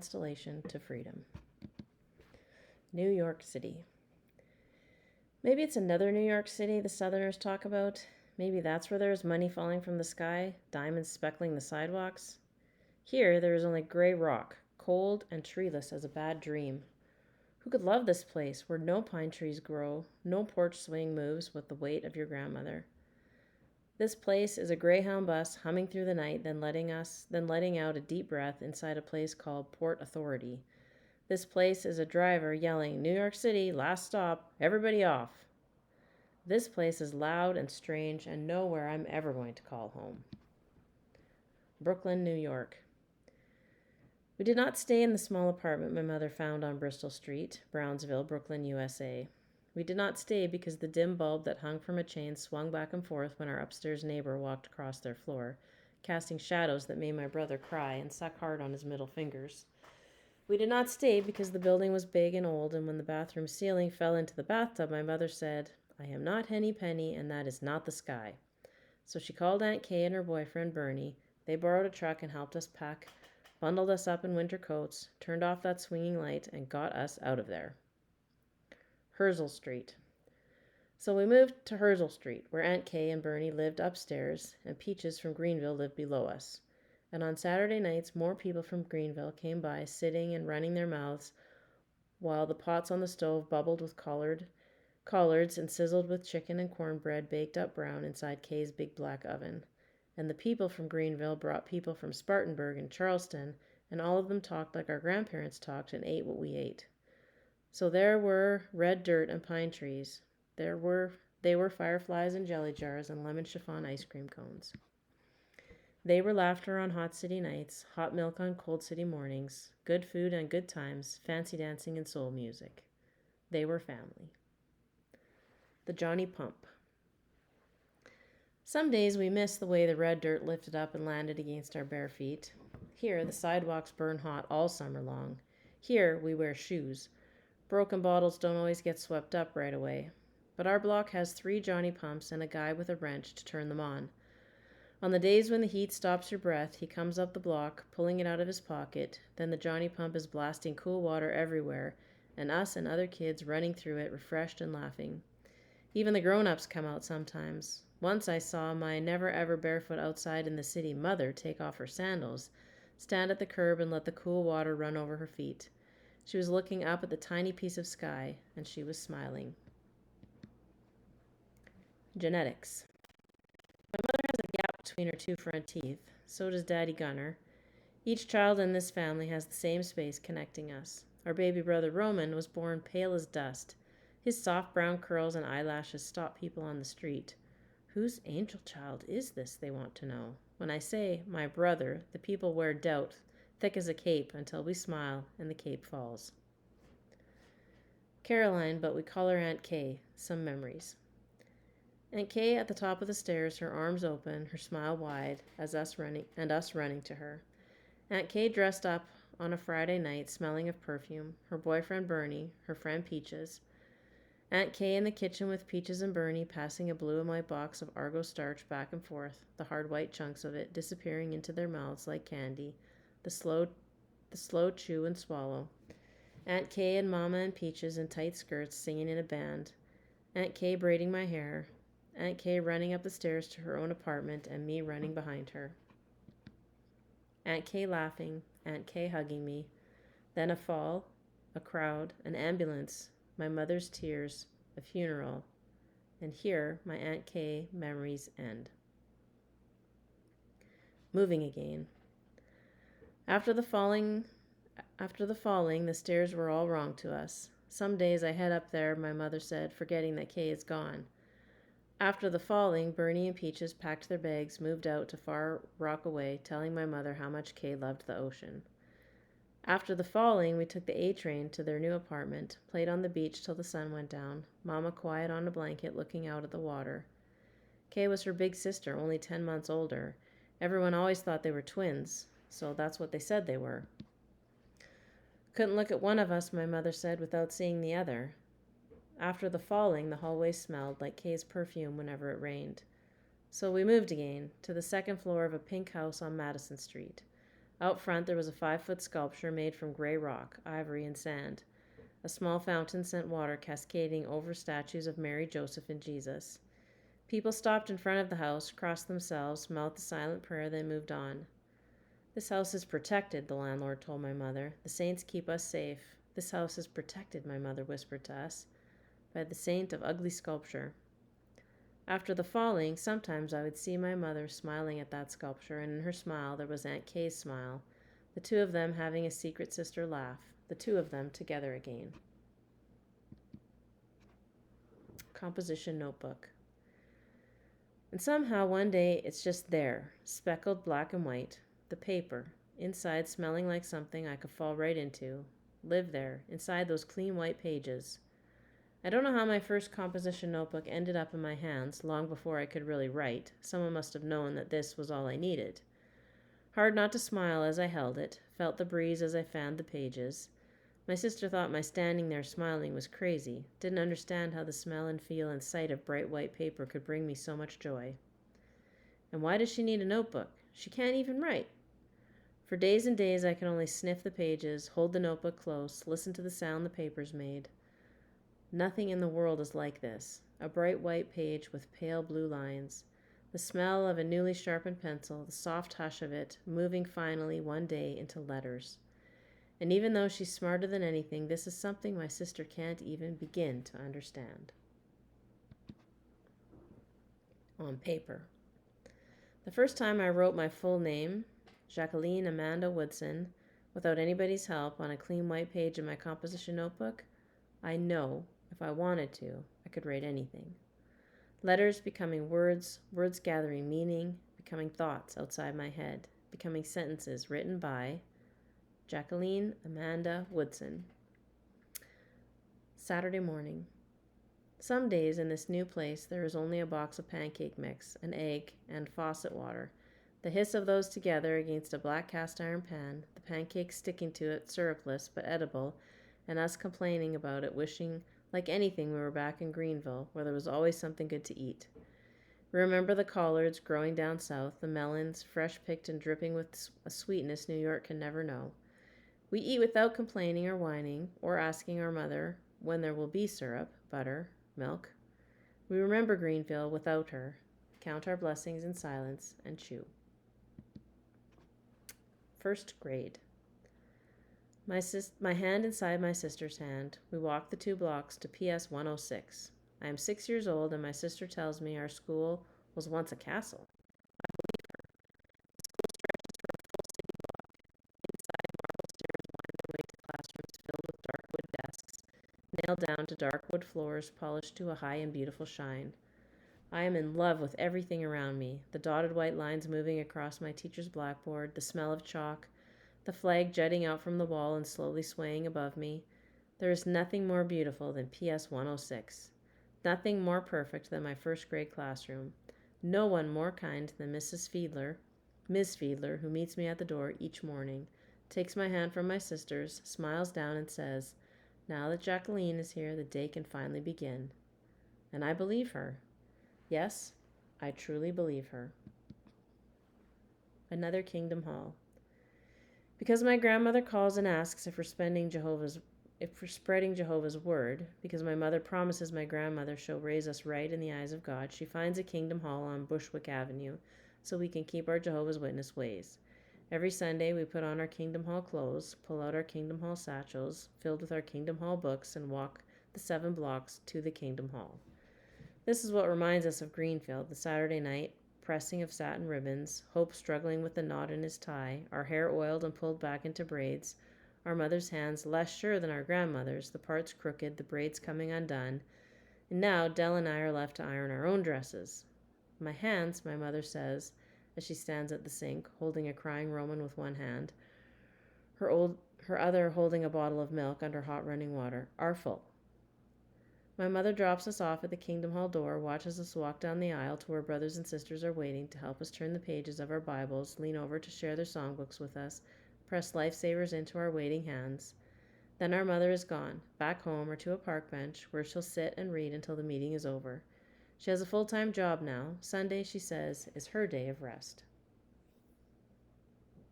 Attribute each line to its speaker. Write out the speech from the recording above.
Speaker 1: constellation to freedom. New York City. Maybe it's another New York City the Southerners talk about. Maybe that's where there's money falling from the sky, diamonds speckling the sidewalks. Here, there is only gray rock, cold and treeless as a bad dream. Who could love this place where no pine trees grow, no porch swing moves with the weight of your grandmother? This place is a Greyhound bus humming through the night, then letting out a deep breath inside a place called Port Authority. This place is a driver yelling, "New York City, last stop, everybody off." This place is loud and strange and nowhere I'm ever going to call home. Brooklyn, New York. We did not stay in the small apartment my mother found on Bristol Street, Brownsville, Brooklyn, USA. We did not stay because the dim bulb that hung from a chain swung back and forth when our upstairs neighbor walked across their floor, casting shadows that made my brother cry and suck hard on his middle fingers. We did not stay because the building was big and old, and when the bathroom ceiling fell into the bathtub, my mother said, "I am not Henny Penny, and that is not the sky." So she called Aunt Kay and her boyfriend, Bernie. They borrowed a truck and helped us pack, bundled us up in winter coats, turned off that swinging light, and got us out of there. Herszel Street. So we moved to Herszel Street, where Aunt Kay and Bernie lived upstairs, and Peaches from Greenville lived below us. And on Saturday nights, more people from Greenville came by, sitting and running their mouths, while the pots on the stove bubbled with collards and sizzled with chicken and cornbread baked up brown inside Kay's big black oven. And the people from Greenville brought people from Spartanburg and Charleston, and all of them talked like our grandparents talked and ate what we ate. So there were red dirt and pine trees. They were fireflies and jelly jars and lemon chiffon ice cream cones. They were laughter on hot city nights, hot milk on cold city mornings, good food and good times, fancy dancing and soul music. They were family. The Johnny Pump. Some days we miss the way the red dirt lifted up and landed against our bare feet. Here, the sidewalks burn hot all summer long. Here, we wear shoes. Broken bottles don't always get swept up right away. But our block has 3 Johnny Pumps and a guy with a wrench to turn them on. On the days when the heat stops your breath, he comes up the block, pulling it out of his pocket. Then the Johnny Pump is blasting cool water everywhere, and us and other kids running through it, refreshed and laughing. Even the grown-ups come out sometimes. Once I saw my never-ever barefoot outside in the city mother take off her sandals, stand at the curb and let the cool water run over her feet. She was looking up at the tiny piece of sky, and she was smiling. Genetics. My mother has a gap between her 2 front teeth. So does Daddy Gunner. Each child in this family has the same space connecting us. Our baby brother Roman was born pale as dust. His soft brown curls and eyelashes stop people on the street. Whose angel child is this, they want to know. When I say my brother, the people wear doubt, thick as a cape, until we smile and the cape falls. Caroline, but we call her Aunt Kay. Some memories. Aunt Kay at the top of the stairs, her arms open, her smile wide, as us running to her. Aunt Kay dressed up on a Friday night, smelling of perfume, her boyfriend Bernie, her friend Peaches. Aunt Kay in the kitchen with Peaches and Bernie passing a blue and white box of Argo starch back and forth, the hard white chunks of it disappearing into their mouths like candy, the slow chew and swallow. Aunt Kay and Mama and Peaches in tight skirts singing in a band. Aunt Kay braiding my hair. Aunt Kay running up the stairs to her own apartment and me running behind her. Aunt Kay laughing, Aunt Kay hugging me. Then a fall, a crowd, an ambulance, my mother's tears, a funeral, and here my Aunt Kay memories end. Moving again. After the falling, the stairs were all wrong to us. Some days I head up there, my mother said, forgetting that Kay is gone. After the falling, Bernie and Peaches packed their bags, moved out to Far Rockaway, telling my mother how much Kay loved the ocean. After the falling, we took the A train to their new apartment, played on the beach till the sun went down, Mama quiet on a blanket looking out at the water. Kay was her big sister, only 10 months older. Everyone always thought they were twins, so that's what they said they were. Couldn't look at one of us, my mother said, without seeing the other. After the falling, the hallway smelled like Kay's perfume whenever it rained. So we moved again, to the 2nd floor of a pink house on Madison Street. Out front there was a 5-foot sculpture made from gray rock, ivory, and sand. A small fountain sent water cascading over statues of Mary, Joseph, and Jesus. People stopped in front of the house, crossed themselves, mouthed a silent prayer, then moved on. "This house is protected," the landlord told my mother. "The saints keep us safe." "This house is protected," my mother whispered to us, "by the saint of ugly sculpture." After the falling, sometimes I would see my mother smiling at that sculpture, and in her smile there was Aunt Kay's smile, the two of them having a secret sister laugh, the two of them together again. Composition notebook. And somehow one day it's just there, speckled black and white, the paper, inside smelling like something I could fall right into, live there, inside those clean white pages. I don't know how my first composition notebook ended up in my hands long before I could really write. Someone must have known that this was all I needed. Hard not to smile as I held it, felt the breeze as I fanned the pages. My sister thought my standing there smiling was crazy, didn't understand how the smell and feel and sight of bright white paper could bring me so much joy. And why does she need a notebook? She can't even write. For days and days I could only sniff the pages, hold the notebook close, listen to the sound the papers made. Nothing in the world is like this. A bright white page with pale blue lines. The smell of a newly sharpened pencil, the soft hush of it, moving finally one day into letters. And even though she's smarter than anything, this is something my sister can't even begin to understand. On paper. The first time I wrote my full name, Jacqueline Amanda Woodson, without anybody's help on a clean white page in my composition notebook, I know, if I wanted to, I could write anything. Letters becoming words, words gathering meaning, becoming thoughts outside my head, becoming sentences written by Jacqueline Amanda Woodson. Saturday morning. Some days in this new place there is only a box of pancake mix, an egg, and faucet water. The hiss of those together against a black cast iron pan, the pancakes sticking to it, syrupless but edible, and us complaining about it, wishing like anything we were back in Greenville, where there was always something good to eat. We remember the collards growing down south, the melons, fresh picked and dripping with a sweetness New York can never know. We eat without complaining or whining, or asking our mother when there will be syrup, butter, milk. We remember Greenville without her, count our blessings in silence, and chew. First grade. My hand inside my sister's hand. We walk the 2 blocks to PS 106. I am 6 years old, and my sister tells me our school was once a castle. I believe her. The school stretches for a full city block. Inside, marble stairs wind their way to classrooms filled with dark wood desks, nailed down to dark wood floors polished to a high and beautiful shine. I am in love with everything around me, the dotted white lines moving across my teacher's blackboard, the smell of chalk, the flag jutting out from the wall and slowly swaying above me. There is nothing more beautiful than PS 106. Nothing more perfect than my first grade classroom. No one more kind than Ms. Fiedler, who meets me at the door each morning, takes my hand from my sister's, smiles down and says, "Now that Jacqueline is here, the day can finally begin." And I believe her. Yes, I truly believe her. Another Kingdom Hall. Because my grandmother calls and asks if we're spreading Jehovah's word, because my mother promises my grandmother she'll raise us right in the eyes of God, she finds a Kingdom Hall on Bushwick Avenue so we can keep our Jehovah's Witness ways. Every Sunday we put on our Kingdom Hall clothes, pull out our Kingdom Hall satchels, filled with our Kingdom Hall books, and walk the 7 blocks to the Kingdom Hall. This is what reminds us of Greenville, the Saturday night pressing of satin ribbons, Hope struggling with the knot in his tie, our hair oiled and pulled back into braids, our mother's hands less sure than our grandmother's, the parts crooked, the braids coming undone, and now Dell and I are left to iron our own dresses. "My hands," my mother says, as she stands at the sink, holding a crying Roman with one hand, her other holding a bottle of milk under hot running water, "are full." My mother drops us off at the Kingdom Hall door, watches us walk down the aisle to where brothers and sisters are waiting to help us turn the pages of our Bibles, lean over to share their songbooks with us, press lifesavers into our waiting hands. Then our mother is gone, back home or to a park bench, where she'll sit and read until the meeting is over. She has a full-time job now. Sunday, she says, is her day of rest.